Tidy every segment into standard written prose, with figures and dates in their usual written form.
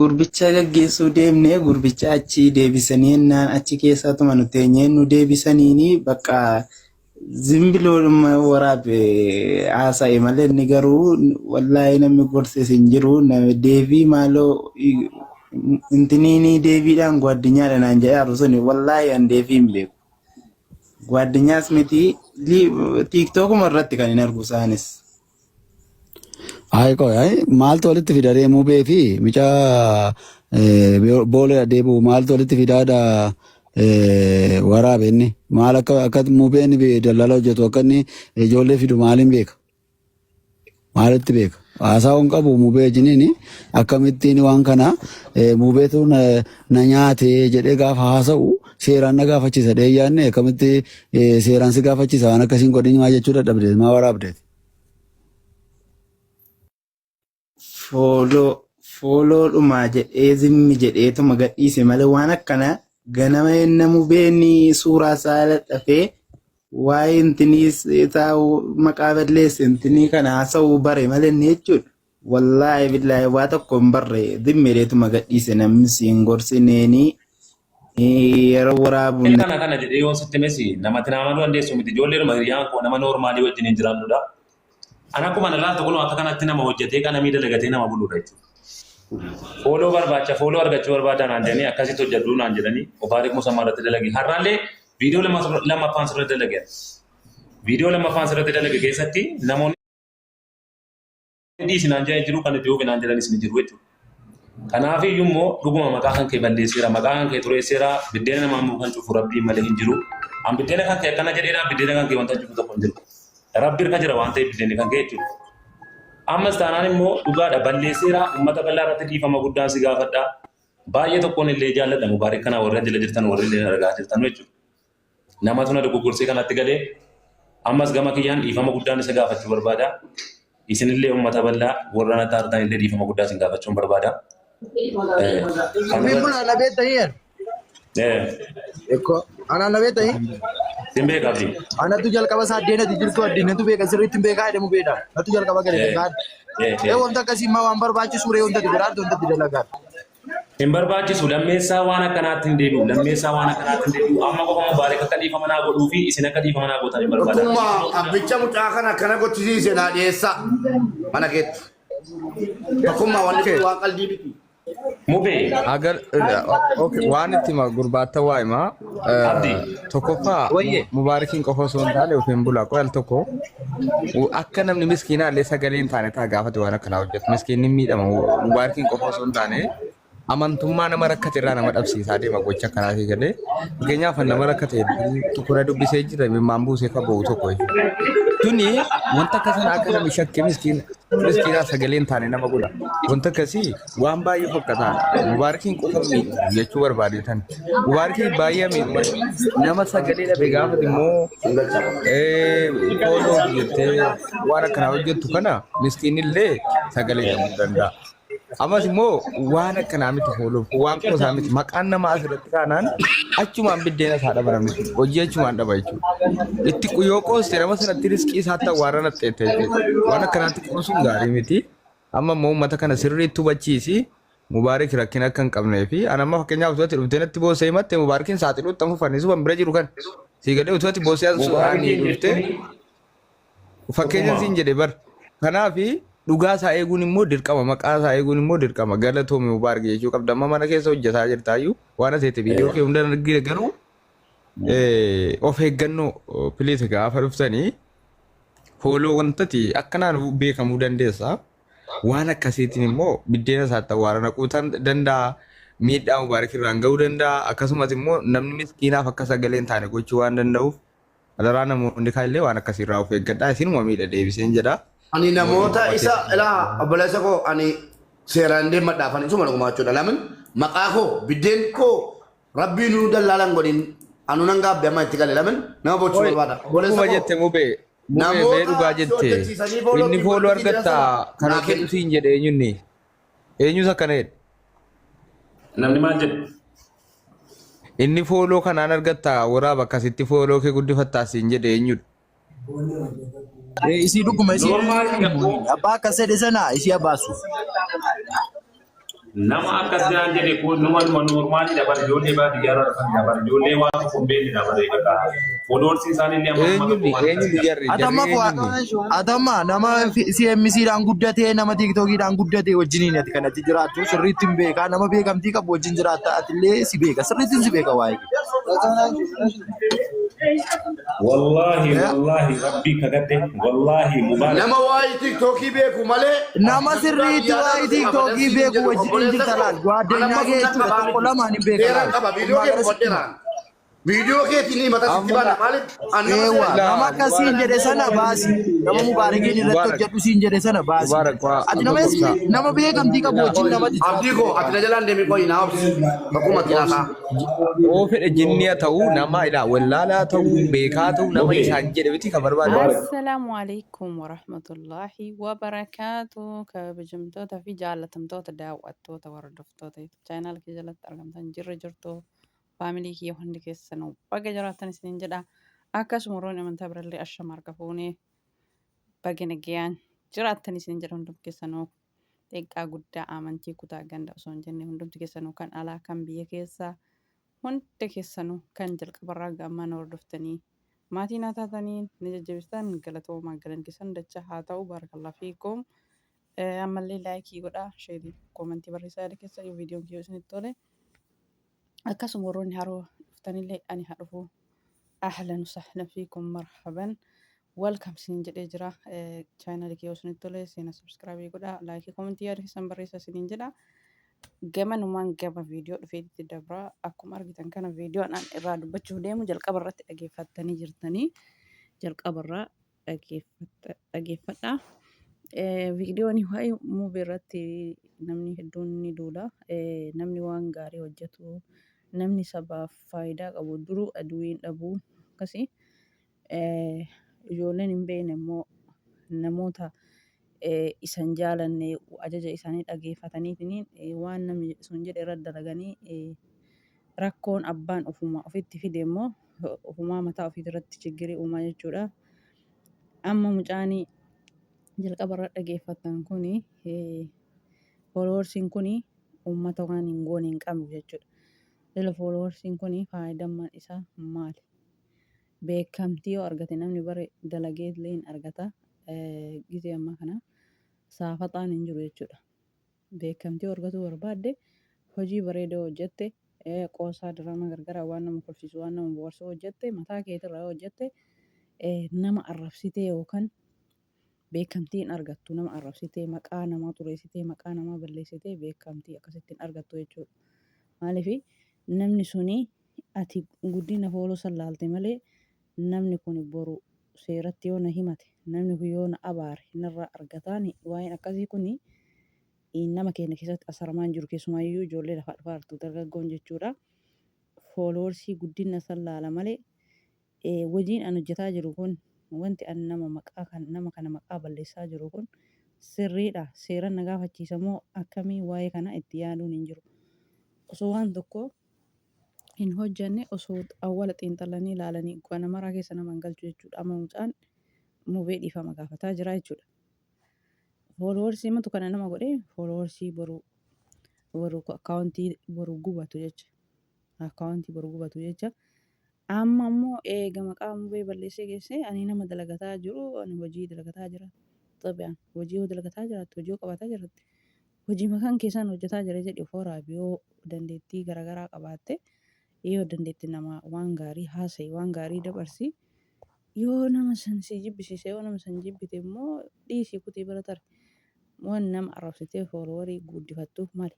Gurbicha gaggeessuu deemnee gurbicha achi deebisanii ennaan achi keessatuma nu teenyee nu deebisaniini bakka zimbiloodhuma waraabe haasa'e malee inni garuu wallaahi namni gorses hin jiru. Deebii maaloo intiniini deebiidhaan ጓደኛadha naan jedhe arusuni wallaahi an deebii hin beeku. ጓደኛስ miti tiiktookuma irratti kan hin argu isaanis. Ay maaltu walitti fidadee mubee fi mica boolee deebi'u maaltu walitti fidaadha waraabe inni maal akka mubeen daldala hojjetu akka inni ijoollee fidu maaliin beeka maalitti beeka haasaawwan qabu mubee jiniin akkamittiin waan kana mubeetu na nyaate jedhee gaafa haasa'u seeraan na gaafachisa dheeyyaanne akkamitti seeraan si gaafachisa waan akkasiin godhin maa jechuu dadhabdeet maa waraabdeet. Fooloo dhumaa jedhee zimmi jedheetuma gadhiise malee waan akkana ganama inni mubeenni suuraa isaa dhafee waa'ee intiniis taa'u maqaa balleesse intinii kana haasa'uu bare malee inni jechuudha. Wallaahi billaahi waa tokko hin barre zimmi jedheetuma gadhiise namni siin gorsineeni yeroo waraabuun. Kana jedhee yoo sitti mesi namatti nama dandeessu miti ijoollee hiriyaan koo nama noormaalii wajjin hin jiraannudha. Ana kuma nalaa tokko akka kanatti nama hojjetee kana miidha lagatee nama buluudha jechuudha. Fooloo barbaacha fooloo argachuu barbaadan naan jedhanii akkasitti hojjedhu naan jedhanii Obaarik Musammaa irratti dalage. Har'aallee viidiyoo lammaffaan sirriitti dalage. Viidiyoo lammaffaan sirriitti dalage keessatti namoonni dhiisi naan jedhan jiru kan itti oofe naan jedhanis ni jiru jechuudha. Kanaaf iyyuu immoo dhuguma maqaa kan kee balleesseera maqaa kan kee xureesseera biddeena namaa immoo kan cufu rabbii malee hin jiru. An biddeena kan kee akkana jedheedha biddeena kan kee wanta cufu tokko hin jiru. Rabbi irka jira waan ta'eef biddeeni kan kee jechuudha. Ammas taanaan immoo dhugaadha balleesseera uummata bal'aa irratti dhiifama guddaan si gaafadha. Baay'ee tokkoon illee jaalladha Mubaarik kana warra jala jirtan warri illee argaa jirtan jechuudha. Namatu na dogoggorsee kanatti galee ammas gama kiyyaan dhiifama guddaan isa gaafachuu barbaada. Isinillee uummata bal'aa warra na taartan illee dhiifama guddaa isin gaafachuun barbaada. Eko, ana nabe tahi. Timbe kabdi. Ana tu jal kaba saat dia nanti jirtu adi nanti beka seri timbe kaya demu beda. Nanti jal kaba kaya dekat. Untuk kasih mau ambar baca suri untuk diberat untuk tidak lagar. Ambar baca sudah mesa wana kanatin dulu, dan mesa wana kanatin dulu. Amma kau mau balik ke kadi pamana aku dufi, isina kadi pamana aku tadi berbeda. Kuma abicha mutakan akan aku tisi sena desa. Mana ket? Kuma wanita wakal di biti. Mube. Agar okay wanti ma gurbata waay ma tokkofa Mubarikin qofa osoo hin taane ofiin bulaa qoyal tokko akka namni miskiinaa illee sagalee hin taane ta'a gaafate waan akkanaa hojjetu miskiinni miidhama Mubarikin qofa osoo hin taane amantummaa nama rakkate irraa nama dhabsiisaa deema gocha akkanaatii galee fakkeenyaaf nama rakkate tukura dubbisee jira mimmaan buusee ka ba'u tokko tuni wanta akkasana akka namni shakkee miskiinaa sagalee hin taane nama godha wanta akkasii waan baay'ee fakkataa Mubarikin qofa miidhu jechuu barbaadeetan Mubarikin baay'ee miidhu nama sagalee dhabe gaafate immoo fooloo jettee waan akkanaa hojjettu kana miskiinillee sagalee dhabuu danda'a. Amas immoo waan akkanaa miti fooloo waan qosaa miti maqaan namaa asirratti kaanaan achumaan biddeena isaa dhaba namni hojii achumaan dhaba jechuudha. Itti yoo qooste nama sanatti riskii isaa ta'u waan naxxeette waan akkanaatti qoosuun gaarii miti. Amma immoo uummata kana sirriitti hubachiisi Mubaarik rakkina akka hin qabnee fi anamma fakkeenyaaf utuwatti dhuftee natti boosee himatte Mubaarikin saaxiluu xamu fannisu waan bira jiru kan sii galee utuwatti boosee suuraanii dhuftee fakkeenya siin jedhe bar kanaafi dhugaa isaa eeguun immoo dirqama maqaa isaa eeguun immoo dirqama galatoomii Mubaarik jechuu qabda amma mana keessa hojjetaa jirtaayyuu waan aseete viidiyoo kee hunda argite garuu of eeggannoo piliis gaafa dhuftanii fooloo wantati akkanaan beekamuu dandeessa waan akkasiitiin immoo biddeena isaa ta'u waan naquu danda'a miidhaa Mubaarik irraan ga'uu danda'a akkasumas immoo namni miskiinaaf akka sagalee hin taane gochuu waan danda'uuf alaraa namoonni kaallee waan akkasiirraa of eeggadhaa isinuma miidha deebiseen jedha. Ani namoota isa ilaa obboleessa koo ani seeraan deemaa dhaafan isuma dhuguma jechuudha. Lamin maqaa koo biddeen koo rabbiin nu dallaalan godhin anu nan gaabbe amma itti gale lamin nama bochuu barbaada. Kuma jette mubee mee dhugaa jette inni fooloo argatta karaa kennu siin jedhe eenyunni eenyus akkana jedhe. Namni maal jedhe? Inni fooloo kanaan argatta waraaba akkasitti fooloo kee guddifattaa siin jedhe eenyudha. Isi dhuguma isi abbaa akka sedhe sana isi abbaasu. nama akkas jaan jedhe kun numa normaalii dabar ijoollee baadiyyaarraa dhufan dabar ijoollee waan tokko hin beekne dabaree bakka fooloorsi isaaniillee amma eenyu tokko waan eenyu akkasii jarri Atamma eenyu atamma nama CMC-dhaan guddatee nama TikTok-dhaan guddatee wajjiniin ati kanatti jiraattu sirriitti hin beekaa nama beekamtii qabu wajjin jiraatta atillee si beeka sirriitti si beeka waa'ee. wallahi rabbii kakadde wallahi mubaarak nama waa'ee tiktokii beeku malee Nama sirriitti waa'ee TikTok-ii beeku wajjiniin jirta laal gaaddeenyaa kee jechuudha tokko lamaan hin beekan seeraan qaba viidiyoo kee godheeraan viidiyoo keetiin mata sitti bana maaliif Eewa nama akkasiin jedhe sana baasi nama mubaarakiin irratti hojjedhu siin jedhe sana baasi ati nama beekamtii qabu wajjin namatti abdii koo ati na jalaan deemee qoyi naa obsi bakkuma kinaasaa oo fedhe jinniya ta'uu nama ilaa wallaalaa ta'uu beekaa ta'uu nama isaan jedhe miti kan barbaadu. Assalamu alaikum warahmatullahi wabarakatuh. Kabajamtoota fi jaalatamtoota daawwattoota hordoftoota channel kee jalatti argamtan jirtu faamilii kiyya hundi keessanuu baga jiraattan isiniin jedha. Akkasuma warroonni amantaa birallee ashama harka fuunee baga nagayaan jiraattan isiniin jedha hundumti keessanuu xiqqaa guddaa amantii kutaa ganda osoo hin jenne hundumti keessanuu kan alaa kan biyya keessaa hundi keessanuu kan jalqabarraa gammaan hordoftanii maatii naa taatanii ni jajjabeessitan galatoomaa galan keessan dacha haa ta'u barakallah fiikum. Ammallee laayikii godhaa sheerii koomentii barreessaa yaada keessa yoo viidiyoon kiyyoo isinitti tole. Akkasuma warroonni haroo dhuftanillee ani haa dhufu ahlan sahlan fiikum marhaban welcome siin jedhee jira. Chaanal kiyyoo isinitti tole seena subscribe godhaa laayikii koomentii yaada keessan barreessaa isiniin jedha. Gamanumaan gama viidiyoo dhufeetti dabraa akkuma argitan kana viidiyoon an irraa dubbachuuf deemu jalqaba irratti dhageeffattanii jirtanii jalqabarraa dhageeffadhaa. Viidiyoon waa'ee muuvii irratti namni hedduun ni duula. Namni waan gaarii hojjetu namni sabaaf faayidaa qabu duruu aduun dhabuu akkasii ijoolleen hin beekne immoo namoota isan jaalanne ajaja isaanii dhageeffataniitiin waan namni sun jedhe irra dalaganii rakkoon abbaan ofitti fide immoo ofumaa mataa ofii irratti chiggirii uumaa jechuudha. Amma mucaanii jalqaba irra dhageeffatan kuni fooloorsiin kuni uummata waan hin goone hin qabne jechuudha. Jala fooloorsiin kuni faayidaan isaa maali? Beekamtii yoo argate namni bare dalagee illee hin argata. Gizee ammaa kana saafaxaan hin jiru jechuudha. Beekamtii yoo argatu barbaadde hojii bareedaa hojjette qoosaa diraamaa gargaraa waan nama kolfisu waan nama bohaarsu hojjette mataa keetirraa hojjette nama arrabsitee yookaan beekamtiin argattu nama arrabsitee maqaa namaa xureessitee maqaa namaa balleessitee beekamtii akkasittiin argattu jechuudha. Maaliif namni suni ati guddina fooloo sallaalte malee namni kun boru seeratti yoo na himate namni kun yoo na abaare narraa argataan waa'een akkasii kun nama keenya keessatti asarmaan jiru keessumaayyuu ijoollee lafaa dhufaa jirtu dargaggoon jechuudha. Fooloorsii guddina sallaala malee hojiin an hojjetaa jiru kun wanti an nama kana maqaa balleessaa jiru kun sirriidha seera na gaafachiisa moo akkamii waa'ee kana itti yaaduun hin jiru. Osoo waan tokko hin hojjenne osoo awwala xiinxalanii ilaalanii gana maraa keessa nama hin galchu jechuudha. Amma mucaan muuvee dhiifama gaafataa jira jechuudha. Fooloorsii matu kana nama godhee fooloorsii boru akkaawuntii boru gubatu jecha. Akkaawuntii boru gubatu jecha. Amma immoo eega maqaa muuvee balleessee geessee ani nama dalagataa jiru ani hojii dalagataa jira. Xabi'aan hojii dalagataa jiraatti hojii qabataa jirti. Hojii makaan keessaan hojjetaa jira jedhe fooraa yoo dandeettii garaagaraa qabaatte yoo dandeetti nama waan gaarii haasa'e waan gaarii dabarsi yoo nama san si jibbisiise yoo nama san jibbite immoo dhiisii kutii bira tare waan nama arrabsitee fooloorii guddifattuuf mali.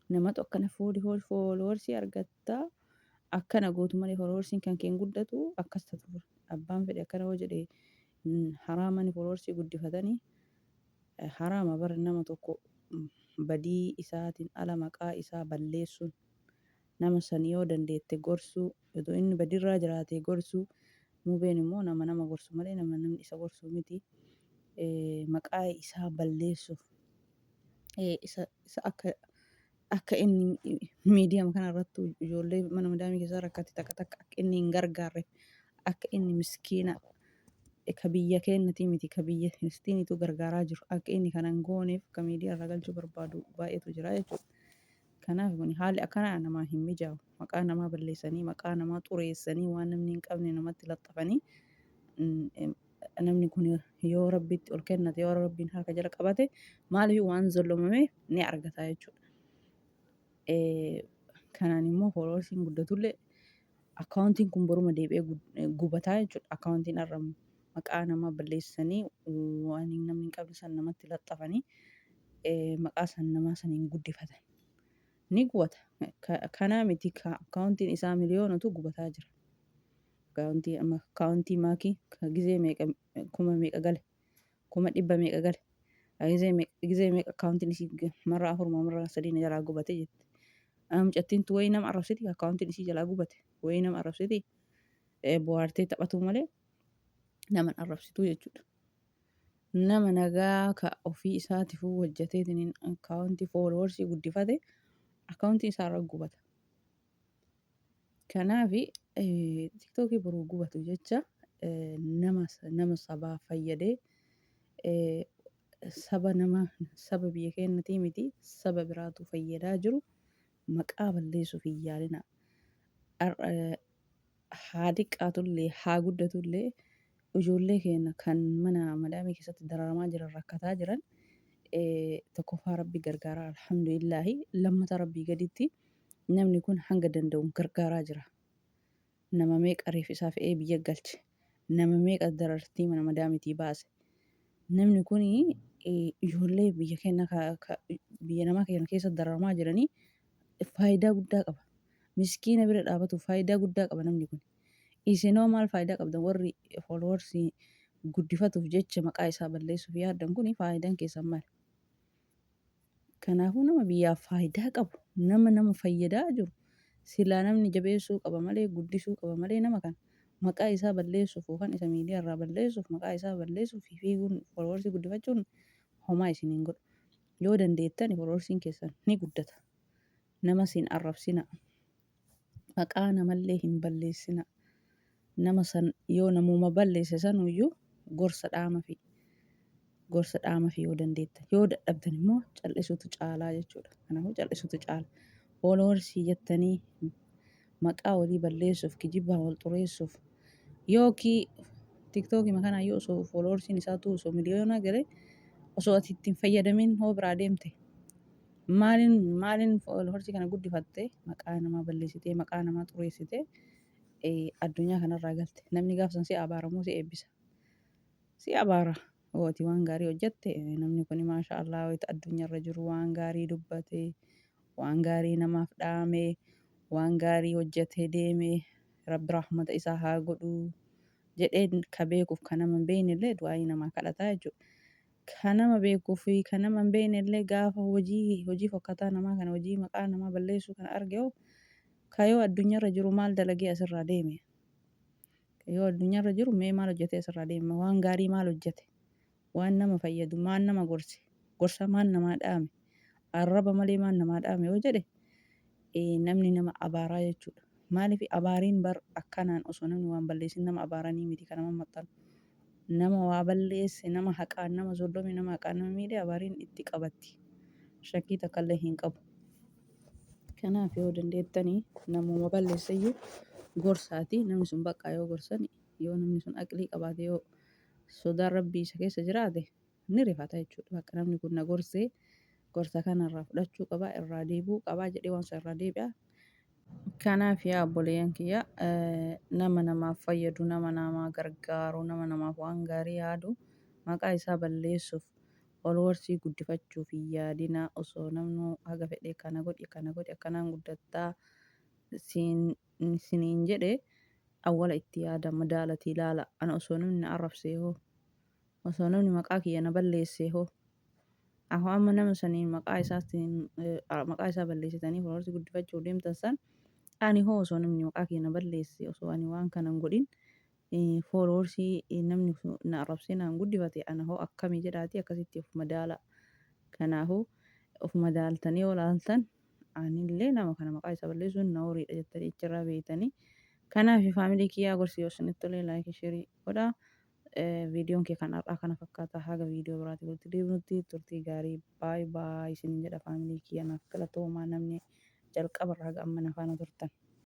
Namatu akkana fooloorsii argattaa akkana gootu malee fooloorsiin kan keen guddatu akkas ta'u abbaan fedhe akkana hoo jedhe haraamani fooloorsii guddifatanii haraama bara nama tokko badii isaatiin ala maqaa isaa balleessuun nama san yoo dandeette gorsuu yoo inni badiirraa jiraate gorsuu muuveen immoo nama gorsu malee namni isa gorsuu miti. Maqaa isaa balleessuuf isa akka inni miidiyaa kana irratti ijoollee mana madaamii keessaa rakkate takka akka inni hin gargaarre akka inni miskiina ka biyya keenyatii miti ka biyya Filistiiniitu gargaaraa jiru akka inni kana hin gooneef ka miidiyaa irra galchuu barbaadu baay'eetu jira jechuudha. Kanaaf kun haalli akkanaa namaa hin mijaa'u. Maqaa namaa balleessanii maqaa namaa xureessanii waan namni hin qabne namatti laxxafanii namni kun yoo rabbitti ol kennate yoo rabbiin harka jala qabate maaliif waan zollomameef ni argata jechuudha. Kanaan immoo fooloorsiin guddatullee akkaawuntiin kun boruma deebi'ee gubataa jechuudha. Akkaawuntiin irra maqaa namaa balleessanii waan namni hin qabne san namatti laxxafanii maqaa san namaa saniin guddifatan. Ni gubata. Kanaa miti akkaawuntiin isaa miliyoonatu gubataa jira. Akkaawuntii maakii gizee meeqa kuma meeqa gale kuma dhibba meeqa gale gizee meeqa akkaawuntiin isii marra 4 marra 3 jalaa gubate jette. Mucattiintu wayii nama arrabsiti akkaawuntiin isii jalaa gubate wayii nama arrabsiti bohaartee taphatu malee nama arrabsitu jechuudha. Nama nagaa ka ofii isaatiifuu hojjeteetiin akkaawuntii fooloorsii guddifate akkaawuntii isaa irra gubata. Kanaafi tiktookii boruu gubatu jecha nama sabaa fayyadee saba biyya keenyatii miti saba biraatu fayyadaa jiru maqaa balleessuuf hin yaalina. Haa xiqqaatullee haa guddatullee ijoollee keenya kan mana madaamii keessatti dararamaa jiran rakkataa jiran tokkoffaa rabbi gargaaraa alhamdulillaahi lammata rabbii gaditti namni kun hanga danda'uun gargaaraa jira. Nama meeqa reef isaa fe'ee biyya galche nama meeqa darartii mana madaamiitii baase namni kun ijoollee biyya keenya biyya namaa keenya keessa dararamaa jiranii faayidaa guddaa qaba. Miskiina bira dhaabatuuf faayidaa guddaa qaba namni kun. Isinoo maal faayidaa qabdan warri fooloorsii guddifatuuf jecha maqaa isaa balleessuuf yaaddan kun faayidaan keessan maali? Kanaafuu nama biyyaaf faayidaa qabu nama fayyadaa jiru silaa namni jabeessuu qaba malee guddisuu qaba malee nama kana maqaa isaa balleessuuf yookaan isa miidiyaa irraa balleessuuf maqaa isaa balleessuuf fiiguun fooloorsii guddifachuun homaa isin hin godhu. Yoo dandeettan fooloorsiin keessan ni guddata. Nama siin arrabsina. Maqaa namallee hin balleessina. Nama san yoo namuma balleesse sanuyyuu gorsa dhaamafi yoo dandeettan. Yoo dadhabdan immoo cal'isuutu caalaa jechuudha. Kanaafuu cal'isuutu caala. Fooloorsii jettanii maqaa walii balleessuuf kijibaa wal xureessuuf yookiin tiktookii makanaa yoo osoo fooloorsiin isaatu osoo miliyoona galee osoo ati ittiin fayyadamin hoo biraa deemte maaliin fooloorsii kana guddifattee maqaa namaa balleessitee maqaa namaa xureessitee addunyaa kanarraa galte namni gaafsan si abaaramoo si eebbisa si abaara ati waan gaarii hojjette namni kun maasha Allah wayita addunyaarra jiru waan gaarii dubbate waan gaarii namaaf dhaame waan gaarii hojjetee deeme rabbi rahmata isaa haa godhu jedhee ka beekuuf kan nama hin beeknellee du'aayii namaa kadhataa jechuudha. Kan nama beekuu fi kan nama hin beeknellee gaafa hojii fokkataa namaa kana hojii maqaa namaa balleessuu kana arge kayoo addunyaarra jiru maal dalagee asirraa deeme yoo addunyaarra jiru mee maal hojjetee asirraa deeme waan gaarii maal hojjete waan nama fayyadu maan nama gorsa maan namaa dhaame arraba malee maan namaa dhaame yoo jedhe namni nama abaaraa jechuudha. Maaliif abaariin bar akkanaan osoo namni waan balleessin nama abaaranii miti kan nama maxxanu. Nama waa balleesse nama haqaan nama soddome nama haqaan nama miidhe abaariin itti qabatti. Shakkii takkaallee hin qabu. Kanaaf yoo dandeettanii namuma balleessayyuu gorsaati namni sun bakka yoo gorsan yoo namni sun aqlii qabaate yoo sodaan rabbii isa keessa jiraate ni rifata jechuudha. Bakka namni kun na gorsee gorsa kanarraa fudhachuu qabaa irraa deebi'uu qabaa jedhee waan isa irraa deebi'a. Kanaaf yaa obboleeyyan kiyya nama namaaf fayyadu nama namaa gargaaru nama namaaf waan gaarii yaadu maqaa isaa balleessuuf fooloorsii guddifachuuf hin yaadina osoo namni haga fedhe kana godhi akkanaan guddattaa siniin jedhe awwala itti yaada madaalatii ilaala ana osoo namni arrabsee hoo osoo namni maqaa kiyya na balleessee hoo amma nama saniin maqaa isaa balleessitanii fooloorsii guddifachuuf deemtan san ani hoo osoo namni maqaa kiyya na balleesse osoo ani waan kana hin godhin fooloorsii namni na arrabsee naan guddifate ana hoo akkamii jedhaati akkasitti of madaala. Kanaafuu of madaaltanii yoo laaltan anillee nama kana maqaa isaa balleessuun na horiidha jettanii achirraa beektanii. Kanaaf faamilii kiyyaa gorsi yoo isinitti tolee laayikii sheerii godhaa. Viidiyoon kee kan har'aa kana fakkaata. Haga viidiyoo biraatti walitti deebinutti turtii gaarii baay'ee baay'ee isiniin jedha faamilii kiyya naaf galatoomaa namni jalqaba irraa haga amma na faana turtan.